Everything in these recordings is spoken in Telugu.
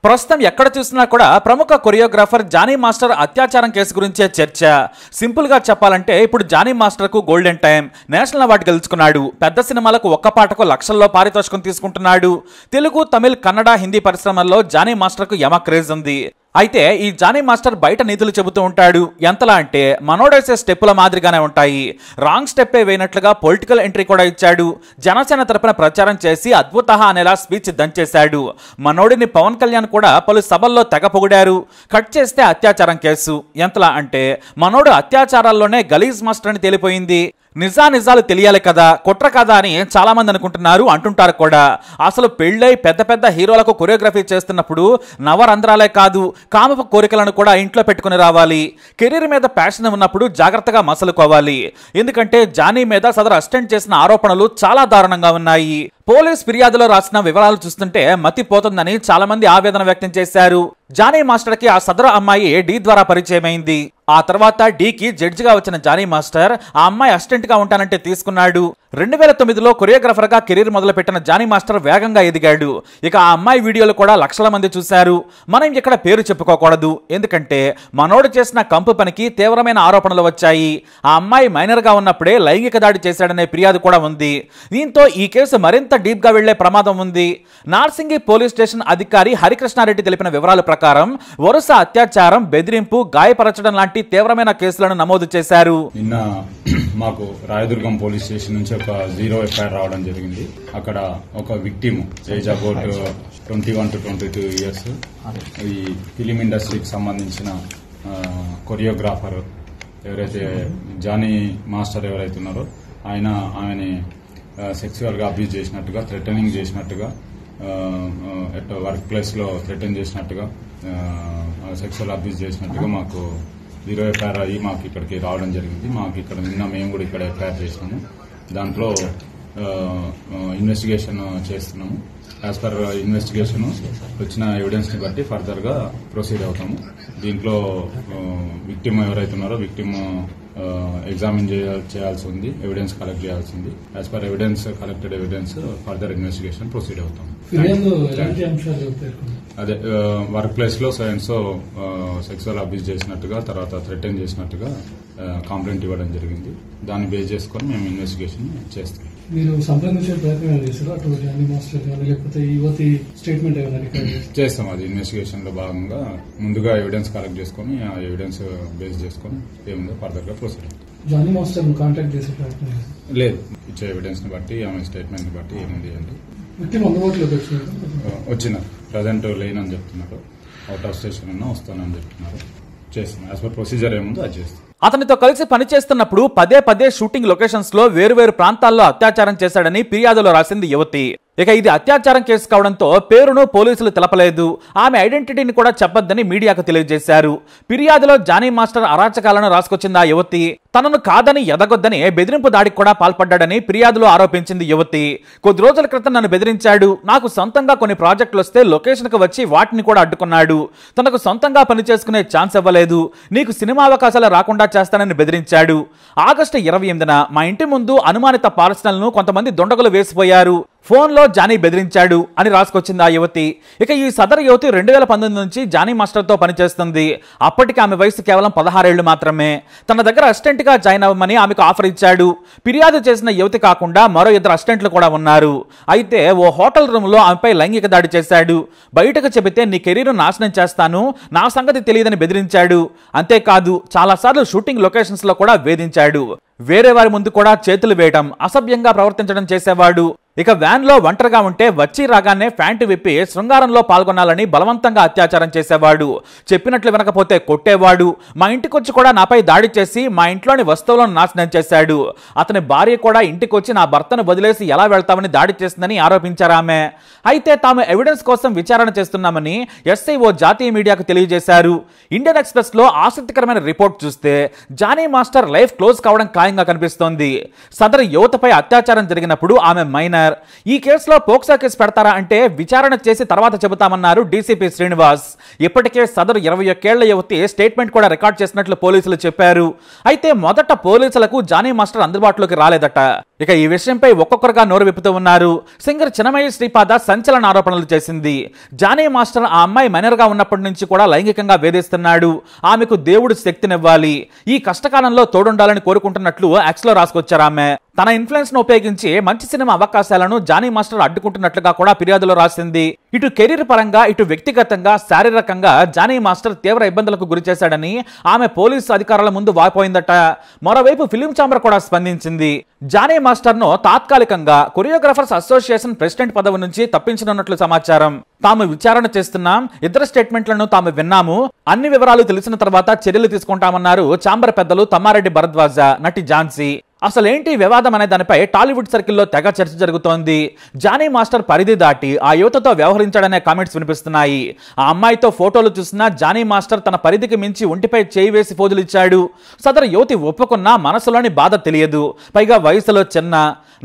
ప్రస్తుతం ఎక్కడ చూసినా కూడా ప్రముఖ కొరియోగ్రాఫర్ జానీ మాస్టర్ అత్యాచారం కేసు గురించే చర్చ. సింపుల్ గా చెప్పాలంటే ఇప్పుడు జానీ మాస్టర్ కు గోల్డెన్ టైం, నేషనల్ అవార్డు గెలుచుకున్నాడు. పెద్ద సినిమాలకు ఒక్క పాటకు లక్షల్లో పారితోషికం తీసుకుంటున్నాడు. తెలుగు, తమిళ్, కన్నడ, హిందీ పరిశ్రమల్లో జానీ మాస్టర్ కు యమ క్రేజ్ ఉంది. అయితే ఈ జానీ మాస్టర్ బయట నీతులు చెబుతూ ఉంటాడు. ఎంతలా అంటే మనోడేసే స్టెప్పుల మాదిరిగానే ఉంటాయి. రాంగ్ స్టెప్పే వేయనట్లుగా పొలిటికల్ ఎంట్రీ కూడా ఇచ్చాడు. జనసేన తరపున ప్రచారం చేసి అద్భుత అనేలా స్పీచ్ దంచేశాడు. మనోడిని పవన్ కళ్యాణ్ కూడా పలు సభల్లో తెగ పొగిడారు. కట్ చేస్తే అత్యాచారం కేసు. ఎంతలా అంటే మనోడు అత్యాచారాల్లోనే గలీజ్ మాస్టర్ అని తేలిపోయింది. నిజాలు తెలియాలి కదా, కుట్ర కదా అని చాలా మంది అనుకుంటున్నారు, అంటుంటారు కూడా. అసలు పెళ్ళై పెద్ద పెద్ద హీరోలకు కొరియోగ్రఫీ చేస్తున్నప్పుడు నవరంధ్రాలే కాదు, కామపు కోరికలను కూడా ఇంట్లో పెట్టుకుని రావాలి. కెరీర్ మీద ప్యాషన్ ఉన్నప్పుడు జాగ్రత్తగా మసలుకోవాలి. ఎందుకంటే జానీ మీద సదరు అసిస్టెంట్ చేసిన ఆరోపణలు చాలా దారుణంగా ఉన్నాయి. పోలీస్ ఫిర్యాదులో రాసిన వివరాలు చూస్తుంటే మతిపోతుందని చాలా మంది ఆవేదన వ్యక్తం చేశారు. జానీ మాస్టర్ కి ఆ సదరు అమ్మాయి డి ద్వారా పరిచయం అయింది. ఆ తర్వాత డీకి జడ్జిగా వచ్చిన జానీ మాస్టర్ ఆ అమ్మాయి అసిస్టెంట్ గా ఉంటానంటే తీసుకున్నాడు. 2009లో కొరియోగ్రాఫర్ గా కెరీర్ మొదలుపెట్టిన జానీ మాస్టర్ వేగంగా ఎదిగాడు. ఇక ఆ అమ్మాయి వీడియోలు కూడా లక్షల మంది చూశారు. మనం ఇక్కడ పేరు చెప్పుకోకూడదు, ఎందుకంటే మనోడు చేసిన కంపు పనికి తీవ్రమైన ఆరోపణలు వచ్చాయి. ఆ అమ్మాయి మైనర్ గా ఉన్నప్పుడే లైంగిక దాడి చేశాడనే ఫిర్యాదు కూడా ఉంది. దీంతో ఈ కేసు మరింత డీప్ గా వెళ్లే ప్రమాదం ఉంది. నార్సింగి పోలీస్ స్టేషన్ అధికారి హరికృష్ణారెడ్డి తెలిపిన వివరాల ప్రకారం వరుస అత్యాచారం, బెదిరింపు, గాయపరచడం లాంటి తీవ్రమైన కేసులను నమోదు చేశారు. నిన్న మాకు రాయదుర్గం పోలీస్ స్టేషన్ నుంచి ఒక 0 ఎఫ్ఐఆర్ రావడం జరిగింది. అక్కడ ఒక victim age about 21 to 22 years, ఈ ఫిలిం ఇండస్ట్రీకి సంబంధించిన కొరియోగ్రాఫర్ ఎవరైతే జానీ మాస్టర్ ఎవరైతే ఉన్నారో ఆమెని సెక్సువల్ గా అబ్యూజ్ చేసినట్టుగా, థ్రెటనింగ్ చేసినట్టుగా, వర్క్ ప్లేస్ లో థ్రెటన్ చేసినట్టుగా, సెక్సువల్ అబ్యూజ్ చేసినట్టుగా మాకు 0 ఎఫ్ఐఆర్ అయ్యి మాకు ఇక్కడికి రావడం జరిగింది. మాకు ఇక్కడ నిన్న మేము కూడా ఇక్కడ ఎఫ్ఐఆర్ చేసినాము. దాంట్లో ఇన్వెస్టిగేషన్ చేస్తున్నాము. యాజ్ పర్ ఇన్వెస్టిగేషన్ వచ్చిన ఎవిడెన్స్ ని బట్టి ఫర్దర్ గా ప్రొసీడ్ అవుతాము. దీంట్లో విక్టిమ్ ఎవరైతే ఉన్నారో విక్టిమ్ ఎగ్జామిన్ చేయాల్సి ఉంది, ఎవిడెన్స్ కలెక్ట్ చేయాల్సి ఉంది. As per collected evidence further investigation proceed అవుతాం. అదే వర్క్ ప్లేస్ లో సో సెక్సువల్ అబ్యూజ్ చేసినట్టుగా, తర్వాత థ్రెటన్ చేసినట్టుగా కంప్లైంట్ ఇవ్వడం జరిగింది. దాన్ని బేస్ చేసుకుని మేము ఇన్వెస్టిగేషన్ చేస్తాం. మీరు సంప్రదించే ప్రయత్నం చేశారు అటు జానీ మాస్టర్ గారు, లేకపోతే యువతి స్టేట్మెంట్ ఏమైనా రికార్డ్ చేస్తాం. అది ఇన్వెస్టిగేషన్ లో భాగంగా ముందుగా ఎవిడెన్స్ కలెక్ట్ చేసుకుని ఆ ఎవిడెన్స్ బేస్ చేసుకుని ఏముందో ఫర్దర్ గా ప్రొసీడ్ అవుతాం. జానీ మాస్టర్ కాంటాక్ట్ చేసే ప్రయత్నం లేదు, ఇచ్చే ఎవిడెన్స్ ని బట్టి, ఆమె స్టేట్మెంట్ ని బట్టి ఏముంది అంటే వచ్చిన ప్రజెంట్ లేనని చెప్తున్నారు. అవుట్ ఆఫ్ స్టేషన్ ఉన్నా వస్తానని చెప్తున్నారు. చేస్తాం. యాజ్ పర్ ప్రొసీజర్ ఏముందో అది చేస్తాం. అతనితో కలిసి పనిచేస్తున్నప్పుడు పదే షూటింగ్ లొకేషన్స్ లో వేరు ప్రాంతాల్లో అత్యాచారం చేశాడని ఫిర్యాదులో రాసింది యువతి. ఇక ఇది అత్యాచారం కేసు కావడంతో పేరును పోలీసులు తెలపలేదు. ఆమె ఐడెంటిటీని కూడా చెప్పొద్దని మీడియాకు తెలియజేశారు. ఫిర్యాదులో జానీ మాస్టర్ అరాచకాలను రాసుకొచ్చింది ఆ యువతి. తనను కాదని ఎదగొద్దని బెదిరింపు దాడికి కూడా పాల్పడ్డాడని ఫిర్యాదులో ఆరోపించింది యువతి. కొద్ది రోజుల క్రితం నన్ను బెదిరించాడు. నాకు సొంతంగా కొన్ని ప్రాజెక్టులు వస్తే లొకేషన్ కు వచ్చి వాటిని కూడా అడ్డుకున్నాడు. తనకు సొంతంగా పని చేసుకునే ఛాన్స్ ఇవ్వలేదు. నీకు సినిమా అవకాశాలు రాకుండా చేస్తానని బెదిరించాడు. ఆగస్టు 28న మా ఇంటి ముందు అనుమానిత పార్సనల్ ను కొంతమంది దుండగులు వేసిపోయారు. ఫోన్లో జానీ బెదిరించాడు అని రాసుకొచ్చింది ఆ యువతి. ఇక ఈ సదరు యువతి 2019 నుంచి జానీ మాస్టర్ తో పనిచేస్తుంది. అప్పటికి ఆమె వయసు కేవలం 16 ఏళ్లు మాత్రమే. తన దగ్గర అసిస్టెంట్ గా జాయిన్ అవ్వమని ఆమెకు ఆఫర్ ఇచ్చాడు. ఫిర్యాదు చేసిన యువతి కాకుండా మరో 2 అసిస్టెంట్లు కూడా ఉన్నారు. అయితే ఓ హోటల్ రూమ్ లో ఆమెపై లైంగిక దాడి చేశాడు. బయటకు చెబితే నీ కెరీర్ నాశనం చేస్తాను, నా సంగతి తెలియదని బెదిరించాడు. అంతేకాదు చాలాసార్లు షూటింగ్ లొకేషన్స్ లో కూడా వేధించాడు. వేరే వారి ముందు కూడా చేతులు వేయడం, అసభ్యంగా ప్రవర్తించడం చేసేవాడు. ఇక వ్యాన్ లో ఒంటరిగా ఉంటే వచ్చి రాగానే ప్యాంటు విప్పి శృంగారంలో పాల్గొనాలని బలవంతంగా అత్యాచారం చేసేవాడు. చెప్పినట్లు వినకపోతే కొట్టేవాడు. మా ఇంటికొచ్చి కూడా నాపై దాడి చేసి మా ఇంట్లోని వస్తువులను నాశనం చేశాడు. అతని భార్య కూడా ఇంటికొచ్చి నా భర్తను వదిలేసి ఎలా వెళ్తామని దాడి చేసిందని ఆరోపించారామె. అయితే తాము ఎవిడెన్స్ కోసం విచారణ చేస్తున్నామని ఎస్ఐ ఓ జాతీయ మీడియాకు తెలియజేశారు. ఇండియన్ ఎక్స్ప్రెస్ లో ఆసక్తికరమైన రిపోర్ట్ చూస్తే జానీ మాస్టర్ లైఫ్ క్లోజ్ కావడం ఖాయం ఖాయంగా కనిపిస్తోంది. సదరు యువతపై అత్యాచారం జరిగినప్పుడు ఆమె మైనర్. ఈ కేసులో పోక్సో కేసు పెడతారా అంటే విచారణ చేసి తర్వాత చెబుతామన్నారు డీసీపీ శ్రీనివాస్. ఇప్పటికే సదరు 21 ఏళ్ల యువతి స్టేట్మెంట్ కూడా రికార్డ్ చేసినట్లు పోలీసులు చెప్పారు. అయితే మొదట పోలీసులకు జానీ మాస్టర్ అందుబాటులోకి రాలేదట. ఇక ఈ విషయంపై ఒక్కొక్కరుగా నోరు విప్పుతూ ఉన్నారు. సింగర్ చిన్నమయ్య శ్రీపాద సంచలన ఆరోపణలు చేసింది. జానీ మాస్టర్ ఆ అమ్మాయి మైనర్ గా ఉన్నప్పటి నుంచి కూడా లైంగికంగా వేధిస్తున్నాడు, ఆమెకు దేవుడు శక్తినివ్వాలి, ఈ కష్టకాలంలో తోడుండాలని కోరుకుంటున్నట్లు ఎక్స్ లో రాసుకొచ్చారు ఆమె. తన ఇన్ఫ్లుయెన్స్ ను ఉపయోగించి మంచి సినిమా అవకాశాలను జానీ మాస్టర్ అడ్డుకుంటున్నట్లుగా కూడా ఫిర్యాదులో రాసింది. ఇటు కెరీర్ పరంగా ఇటు వ్యక్తిగతంగా శారీరకంగా జానీ మాస్టర్ తీవ్ర ఇబ్బందులకు గురి చేశాడని ఆమె పోలీసు అధికారుల ముందు వాపోయిందట. మరోవైపు ఫిలిం ఛాంబర్ కూడా స్పందించింది. జానీ మాస్టర్ ను తాత్కాలికంగా కొరియోగ్రాఫర్స్ అసోసియేషన్ ప్రెసిడెంట్ పదవి నుంచి తప్పించనున్నట్లు సమాచారం. తాము విచారణ చేస్తున్నాం, ఇద్దరు స్టేట్మెంట్లను తాము విన్నాము, అన్ని వివరాలు తెలిసిన తర్వాత చర్యలు తీసుకుంటామన్నారు ఛాంబర్ పెద్దలు తమ్మారెడ్డి భరద్వాజ, నటి ఝాన్సీ. అసలేంటి వివాదం అనే దానిపై టాలీవుడ్ సర్కిల్లో తెగ చర్చ జరుగుతోంది. జానీ మాస్టర్ పరిధి దాటి ఆ యువతతో వ్యవహరించాడనే కామెంట్స్ వినిపిస్తున్నాయి. ఆ అమ్మాయితో ఫోటోలు చూసినా జానీ మాస్టర్ తన పరిధికి మించి ఒంటిపై చేయి వేసి పోజులు ఇచ్చాడు. సదరు యువతి ఒప్పుకున్నా మనసులోని బాధ తెలియదు. పైగా వయసులో చిన్న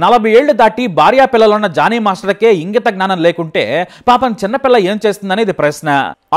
40 ఏళ్లు దాటి భార్యా పిల్లలున్న జానీ మాస్టర్కే ఇంగిత జ్ఞానం లేకుంటే పాపం చిన్నపిల్ల ఏం చేస్తుందనేది ప్రశ్న.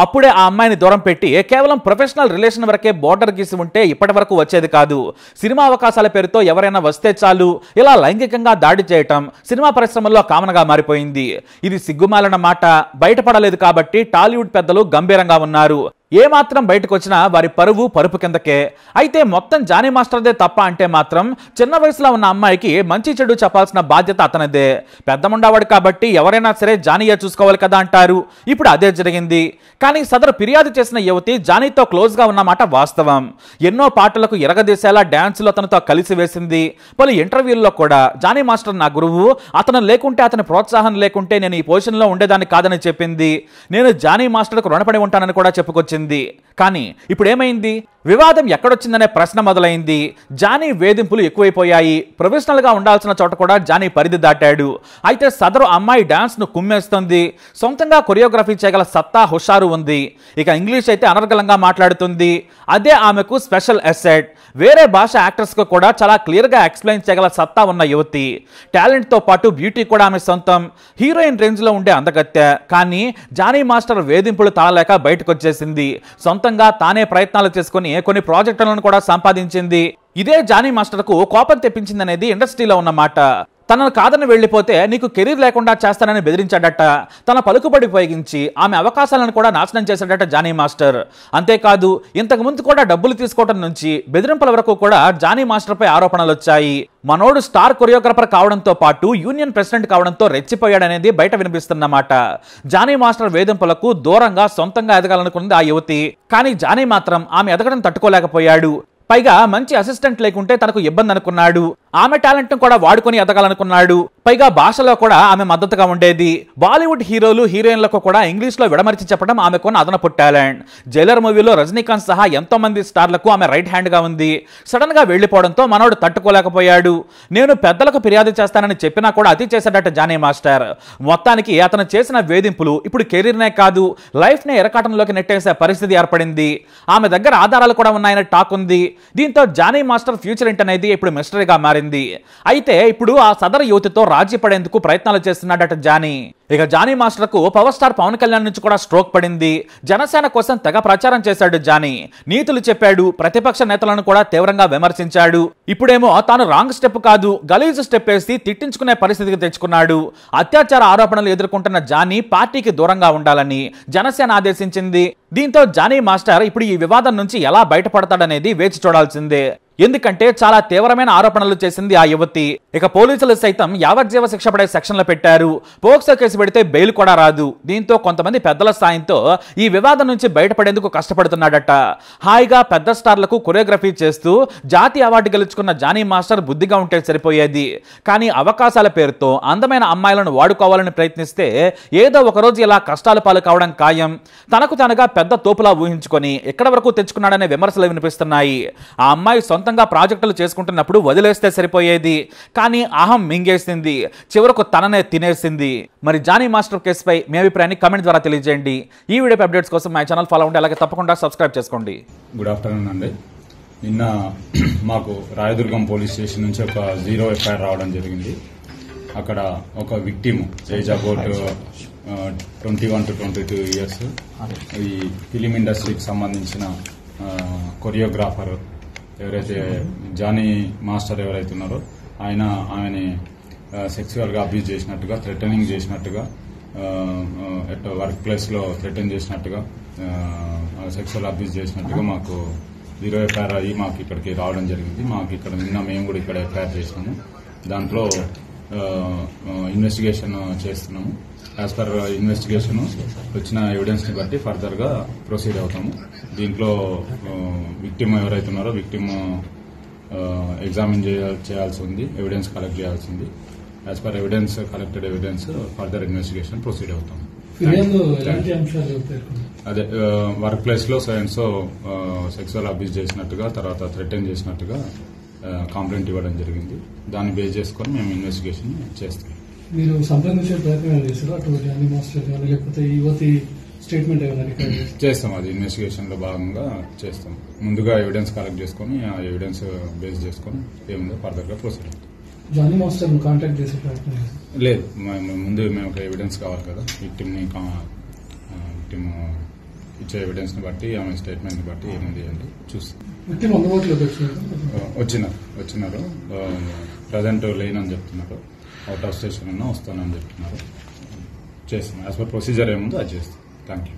అప్పుడే ఆ అమ్మాయిని దూరం పెట్టి కేవలం ప్రొఫెషనల్ రిలేషన్ వరకే బోర్డర్ గీసి ఉంటే ఇప్పటి వరకు వచ్చేది కాదు. సినిమా అవకాశాల పేరుతో ఎవరైనా వస్తే చాలు ఇలా లైంగికంగా దాడి చేయటం సినిమా పరిశ్రమల్లో కామన్గా మారిపోయింది. ఇది సిగ్గుమాలిన మాట. బయటపడలేదు కాబట్టి టాలీవుడ్ పెద్దలు గంభీరంగా ఉన్నారు. ఏమాత్రం బయటకు వచ్చినా వారి పరుపు కిందకే. అయితే మొత్తం జానీ మాస్టర్దే తప్ప అంటే మాత్రం చిన్న వయసులో ఉన్న అమ్మాయికి మంచి చెడు చెప్పాల్సిన బాధ్యత అతనిదే. పెద్దముండవాడు కాబట్టి ఎవరైనా సరే జానీయే చూసుకోవాలి కదా అంటారు. ఇప్పుడు అదే జరిగింది. కానీ సదరు ఫిర్యాదు చేసిన యువతి జానీతో క్లోజ్ గా ఉన్నమాట వాస్తవం. ఎన్నో పాటలకు ఎరగదీసేలా డాన్సులు అతనితో కలిసి వేసింది. పలు ఇంటర్వ్యూల్లో కూడా జానీ మాస్టర్ నా గురువు, అతను లేకుంటే అతని ప్రోత్సాహం లేకుంటే నేను ఈ పొజిషన్లో ఉండేదాన్ని కాదని చెప్పింది. నేను జానీ మాస్టర్కు రుణపడి ఉంటానని కూడా చెప్పుకొచ్చింది. కానీ ఇప్పుడు ఏమైంది? వివాదం ఎక్కడొచ్చిందనే ప్రశ్న మొదలైంది. జానీ వేధింపులు ఎక్కువైపోయాయి. ప్రొఫెషనల్ గా ఉండాల్సిన చోట కూడా జానీ పరిధి దాటాడు. అయితే సదరు అమ్మాయి డాన్స్ ను కుమ్మేస్తుంది. సొంతంగా కొరియోగ్రఫీ చేయగల సత్తా హుషారు ఉంది. ఇక ఇంగ్లీష్ అయితే అనర్గళంగా మాట్లాడుతుంది. అదే ఆమెకు స్పెషల్ అసెట్. వేరే భాష యాక్టర్స్ కు కూడా చాలా క్లియర్ గా ఎక్స్ప్లెయిన్ చేయగల సత్తా ఉన్న యువతి. టాలెంట్ తో పాటు బ్యూటీ కూడా ఆమె సొంతం. హీరోయిన్ రేంజ్ లో ఉండే అందగత్తె. కానీ జానీ మాస్టర్ వేధింపులు తాళలేక బయటకు వచ్చేసింది. సొంతంగా తానే ప్రయత్నాలు చేసుకుని కొన్ని ప్రాజెక్టులను కూడా సంపాదించింది. ఇదే జానీ మాస్టర్ కు కోపం తెప్పించిందనేది ఇండస్ట్రీలో ఉన్న మాట. తనను కాదని వెళ్లిపోతే నీకు కెరీర్ లేకుండా చేస్తానని బెదిరించాడట. తన పలుకుబడి ఉపయోగించి ఆమె అవకాశాలను కూడా నాశనం చేశాడట జానీ మాస్టర్. అంతేకాదు ఇంతకు ముందు కూడా డబ్బులు తీసుకోవడం నుంచి బెదిరింపుల వరకు కూడా జానీ మాస్టర్ పై ఆరోపణలు వచ్చాయి. మనోడు స్టార్ కొరియోగ్రాఫర్ కావడంతో పాటు యూనియన్ ప్రెసిడెంట్ కావడంతో రెచ్చిపోయాడనేది బయట వినిపిస్తున్నమాట. జానీ మాస్టర్ వేధింపులకు దూరంగా సొంతంగా ఎదగాలనుకుంది ఆ యువతి. కానీ జానీ మాత్రం ఆమె ఎదగడం తట్టుకోలేకపోయాడు. పైగా మంచి అసిస్టెంట్ లేకుంటే తనకు ఇబ్బంది అనుకున్నాడు. ఆమె టాలెంట్ ను కూడా వాడుకొని ఎదగాలనుకున్నాడు. పైగా భాషలో కూడా ఆమె మద్దతుగా ఉండేది. బాలీవుడ్ హీరోలు హీరోయిన్లకు కూడా ఇంగ్లీష్ లో విడమరిచి చెప్పడం ఆమెకున్న అదనపు టాలెంట్. జైలర్ మూవీలో రజనీకాంత్ సహా ఎంతో మంది స్టార్లకు ఆమె రైట్ హ్యాండ్ గా ఉంది. సడన్ గా వెళ్లిపోవడంతో మనోడు తట్టుకోలేకపోయాడు. నేను పెద్దలకు ఫిర్యాదు చేస్తానని చెప్పినా కూడా అతి చేశాడట జానీ మాస్టర్. మొత్తానికి అతను చేసిన వేధింపులు ఇప్పుడు కెరీర్ నే కాదు లైఫ్ నే ఎరకాటంలోకి నెట్టేసే పరిస్థితి ఏర్పడింది. ఆమె దగ్గర ఆధారాలు కూడా ఉన్నాయని టాక్ ఉంది. దీంతో జానీ మాస్టర్ ఫ్యూచర్ ఏంటనేది ఇప్పుడు మిస్టరీగా మారింది. అయితే ఇప్పుడు ఆ సదరు యువతితో రాజీ పడేందుకు ప్రయత్నాలు చేస్తున్నాడట జానీ. ఇక జానీ మాస్టర్ కు పవర్ స్టార్ పవన్ కళ్యాణ్ నుంచి కూడా స్ట్రోక్ పడింది. జనసేన కోసం తెగ ప్రచారం చేశాడు జానీ. నీతులు చెప్పాడు. ప్రతిపక్ష నేతలను కూడా తీవ్రంగా విమర్శించాడు. ఇప్పుడేమో తాను రాంగ్ స్టెప్ కాదు గలీజు స్టెప్ వేసి తిట్టించుకునే పరిస్థితికి తెచ్చుకున్నాడు. అత్యాచార ఆరోపణలు ఎదుర్కొంటున్న జానీ పార్టీకి దూరంగా ఉండాలని జనసేన ఆదేశించింది. దీంతో జానీ మాస్టర్ ఇప్పుడు ఈ వివాదం నుంచి ఎలా బయటపడతాడనేది వేచి చూడాల్సిందే. ఎందుకంటే చాలా తీవ్రమైన ఆరోపణలు చేసింది ఆ యువతి. ఇక పోలీసులు సైతం యావజ్జీవ శిక్ష పడే సెక్షన్లు పెట్టారు. పోక్సో కేసు పెడితే బెయిల్ కూడా రాదు. దీంతో కొంతమంది పెద్దల సాయంతో ఈ వివాదం నుంచి బయటపడేందుకు కష్టపడుతున్నాడట. హాయిగా పెద్ద స్టార్లకు కొరియోగ్రఫీ చేస్తూ జాతీయ అవార్డు గెలుచుకున్న జానీ మాస్టర్ బుద్ధిగా ఉంటే సరిపోయేది. కానీ అవకాశాల పేరుతో అందమైన అమ్మాయిలను వాడుకోవాలని ప్రయత్నిస్తే ఏదో ఒకరోజు ఇలా కష్టాల పాలు కావడం ఖాయం. తనకు తనగా పెద్ద తోపులా ఊహించుకొని ఎక్కడ వరకు తెచ్చుకున్నాడనే విమర్శలు వినిపిస్తున్నాయి. ఆ అమ్మాయి సొంతంగా ప్రాజెక్టులు చేసుకుంటున్నప్పుడు వదిలేస్తే సరిపోయేది. కానీ అహం మింగేసింది. చివరకు తననే తినేసింది. మరి జానీ మాస్టర్ కేసుపై మీ అభిప్రాయాన్ని కామెంట్ ద్వారా తెలియజేయండి. ఈ వీడియో అప్డేట్స్ కోసం మా ఛానల్ ఫాలో అవ్వండి. అలాగే తప్పకుండా సబ్స్క్రైబ్ చేసుకోండి. గుడ్ ఆఫ్టర్నూన్ అండి. నిన్న మాకు రాయదుర్గం పోలీస్ స్టేషన్ నుంచి ఒక 0 ఎఫ్ఐఆర్ రావడం జరిగింది. అక్కడ ఒక victim age about 21 to 22 years ఈ ఫిలిం ఇండస్ట్రీకి సంబంధించిన కొరియోగ్రాఫర్ ఎవరైతే జానీ మాస్టర్ ఎవరైతే ఉన్నారో ఆమెని సెక్సువల్ గా అబ్యూజ్ చేసినట్టుగా, థ్రెటనింగ్ చేసినట్టుగా, వర్క్ ప్లేస్ లో థ్రెటన్ చేసినట్టుగా, సెక్సువల్ అబ్యూజ్ చేసినట్టుగా మాకు 0 ఎఫ్ఐఆర్ అయ్యి మాకు ఇక్కడికి రావడం జరిగింది. మాకు ఇక్కడ నిన్న మేము కూడా ఇక్కడ ఎఫ్ఐఆర్ చేసినాము. దాంట్లో ఇన్వెస్టిగేషన్ చేస్తున్నాము. యాజ్ పర్ ఇన్వెస్టిగేషన్ వచ్చిన ఎవిడెన్స్ ని బట్టి ఫర్దర్ గా ప్రొసీడ్ అవుతాము. దీంట్లో విక్టిమ్ ఎవరైతే ఉన్నారో విక్టిమ్ ఎగ్జామిన్ చేయాల్సి ఉంది, ఎవిడెన్స్ కలెక్ట్ చేయాల్సి ఉంది. As per evidence collected evidence further investigation proceed అవుతాము. అదే వర్క్ ప్లేస్ లో సో సెక్సువల్ అబ్యూజ్ చేసినట్టుగా, తర్వాత థ్రెటన్ చేసినట్టుగా కంప్లైంట్ ఇవ్వడం జరిగింది. దాన్ని బేస్ చేసుకొని మేము ఇన్వెస్టిగేషన్ చేస్తాం. మీరు సంప్రదించే ప్రయత్నం చేశారు అటు జానీ మాస్టర్ కానీ లేకపోతే యువతి స్టేట్మెంట్ ఏమైనా రికార్డ్ చేస్తాం. అది ఇన్వెస్టిగేషన్ లో భాగంగా చేస్తాం. ముందుగా ఎవిడెన్స్ కలెక్ట్ చేసుకుని ఆ ఎవిడెన్స్ బేస్ చేసుకుని ఏముందో ఫర్దర్ గా ప్రొసీడ్ అవుతాం. జానీ మాస్టర్ కాంటాక్ట్ చేసే ప్రయత్నం లేదు, ముందు మేము ఒక ఎవిడెన్స్ కావాలి కదా. విక్టిమ్ ఇచ్చే ఎవిడెన్స్ ని బట్టి, ఆమె స్టేట్మెంట్ ని బట్టి ఏముంది అంటే చూస్తాం. విక్టిమ్ అందుబాటులోకి వచ్చినారు. ప్రజెంట్ లేనని చెప్తున్నారు. అవుట్ ఆఫ్ స్టేషన్ ఉన్నా వస్తానని చెప్తున్నారు. చేస్తాం. యాజ్ పర్ ప్రొసీజర్ ఏముందో అది చేస్తాం. Thank you.